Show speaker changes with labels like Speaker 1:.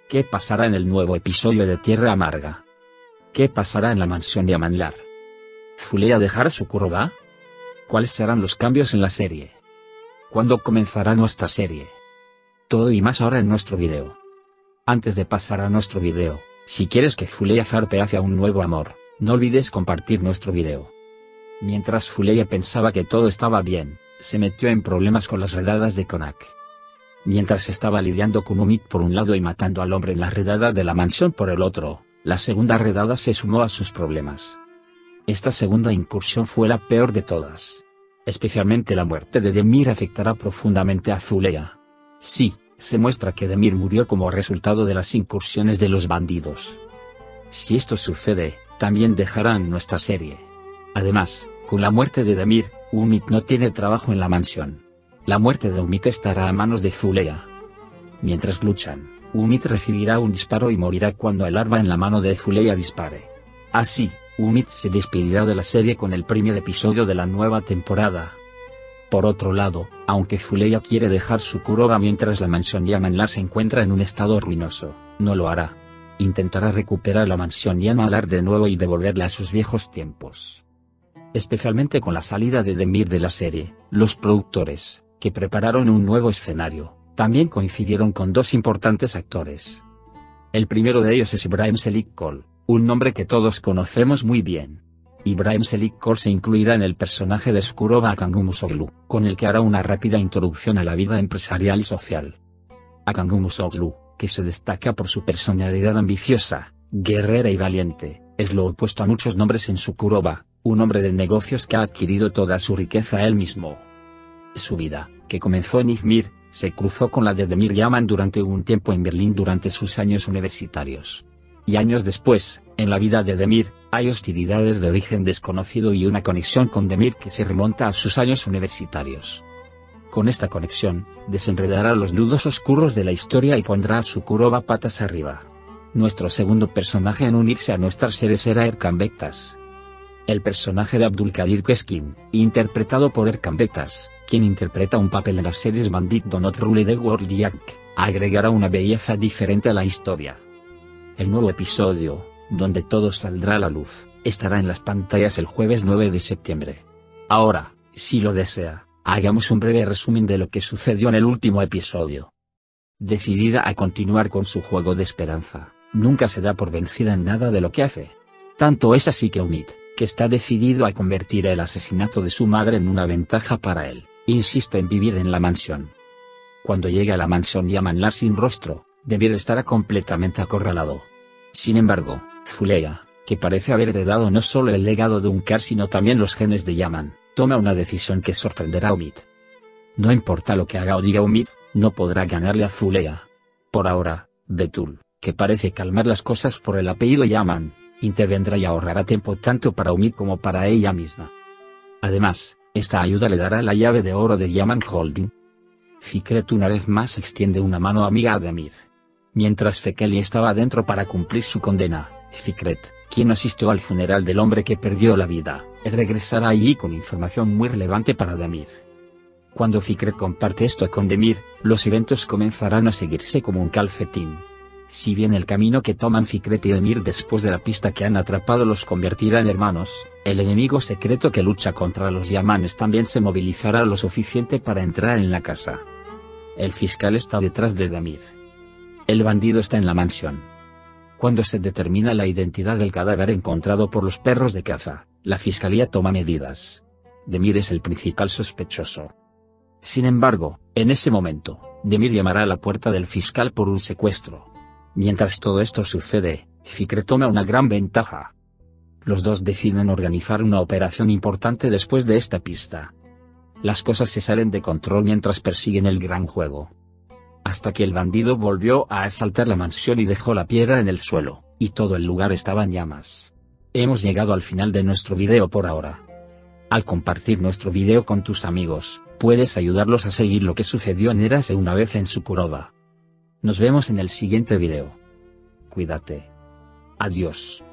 Speaker 1: ¿Qué pasará en el nuevo episodio de Tierra Amarga? ¿Qué pasará en la mansión de Amanlar? ¿Fuleya dejará su Kuroba? ¿Cuáles serán los cambios en la serie? ¿Cuándo comenzará nuestra serie? Todo y más ahora en nuestro video. Antes de pasar a nuestro video, si quieres que Fuleya zarpe hacia un nuevo amor, no olvides compartir nuestro video. Mientras Fuleya pensaba que todo estaba bien, se metió en problemas con las redadas de Konak. Mientras estaba lidiando con Umid por un lado y matando al hombre en la redada de la mansión por el otro, la segunda redada se sumó a sus problemas. Esta segunda incursión fue la peor de todas. Especialmente la muerte de Demir afectará profundamente a Fuleya. Sí, se muestra que Demir murió como resultado de las incursiones de los bandidos. Si esto sucede, también dejarán nuestra serie. Además, con la muerte de Demir, Umid no tiene trabajo en la mansión. La muerte de Umid estará a manos de Fuleya. Mientras luchan, Umid recibirá un disparo y morirá cuando el arma en la mano de Fuleya dispare. Así, Umid se despedirá de la serie con el primer episodio de la nueva temporada. Por otro lado, aunque Fuleya quiere dejar su Kuroba mientras la mansión Yamanlar se encuentra en un estado ruinoso, no lo hará. Intentará recuperar la mansión Yamanlar de nuevo y devolverla a sus viejos tiempos. Especialmente con la salida de Demir de la serie, los productores, que prepararon un nuevo escenario, también coincidieron con dos importantes actores. El primero de ellos es Ibrahim Selik Kol, un nombre que todos conocemos muy bien. Ibrahim Selik Kol se incluirá en el personaje de Skuroba Akangumusoglu, con el que hará una rápida introducción a la vida empresarial y social. Akangumusoglu, que se destaca por su personalidad ambiciosa, guerrera y valiente, es lo opuesto a muchos nombres en su Kuroba, un hombre de negocios que ha adquirido toda su riqueza él mismo. Su vida, que comenzó en Izmir, se cruzó con la de Demir Yaman durante un tiempo en Berlín durante sus años universitarios. Y años después, en la vida de Demir, hay hostilidades de origen desconocido y una conexión con Demir que se remonta a sus años universitarios. Con esta conexión, desenredará los nudos oscuros de la historia y pondrá a su Kuroba patas arriba. Nuestro segundo personaje en unirse a nuestra serie será Erkan Bektas. El personaje de Abdulkadir Keskin, interpretado por Erkan Bektas, quien interpreta un papel en las series Bandit Do Not Rule The World Jack, agregará una belleza diferente a la historia. El nuevo episodio, donde todo saldrá a la luz, estará en las pantallas el jueves 9 de septiembre. Ahora, si lo desea, hagamos un breve resumen de lo que sucedió en el último episodio. Decidida a continuar con su juego de esperanza, nunca se da por vencida en nada de lo que hace. Tanto es así que Umid, que está decidido a convertir el asesinato de su madre en una ventaja para él, insiste en vivir en la mansión. Cuando llegue a la mansión Yamanlar sin rostro, Demir estará completamente acorralado. Sin embargo, Fuleya, que parece haber heredado no solo el legado de Unkar sino también los genes de Yaman, toma una decisión que sorprenderá a Umid. No importa lo que haga o diga Umid, no podrá ganarle a Fuleya. Por ahora, Betul, que parece calmar las cosas por el apellido Yaman, intervendrá y ahorrará tiempo tanto para Umid como para ella misma. Además, esta ayuda le dará la llave de oro de Yaman Holding. Fikret una vez más extiende una mano amiga a Demir. Mientras Fekeli estaba dentro para cumplir su condena, Fikret, quien asistió al funeral del hombre que perdió la vida, regresará allí con información muy relevante para Demir. Cuando Fikret comparte esto con Demir, los eventos comenzarán a seguirse como un calcetín. Si bien el camino que toman Fikret y Demir después de la pista que han atrapado los convertirá en hermanos, el enemigo secreto que lucha contra los Yamanes también se movilizará lo suficiente para entrar en la casa. El fiscal está detrás de Demir. El bandido está en la mansión. Cuando se determina la identidad del cadáver encontrado por los perros de caza, la fiscalía toma medidas. Demir es el principal sospechoso. Sin embargo, en ese momento, Demir llamará a la puerta del fiscal por un secuestro. Mientras todo esto sucede, Fikret toma una gran ventaja. Los dos deciden organizar una operación importante después de esta pista. Las cosas se salen de control mientras persiguen el gran juego. Hasta que el bandido volvió a asaltar la mansión y dejó la piedra en el suelo, y todo el lugar estaba en llamas. Hemos llegado al final de nuestro video por ahora. Al compartir nuestro video con tus amigos, puedes ayudarlos a seguir lo que sucedió en Érase una vez en su Kuroba. Nos vemos en el siguiente video. Cuídate. Adiós.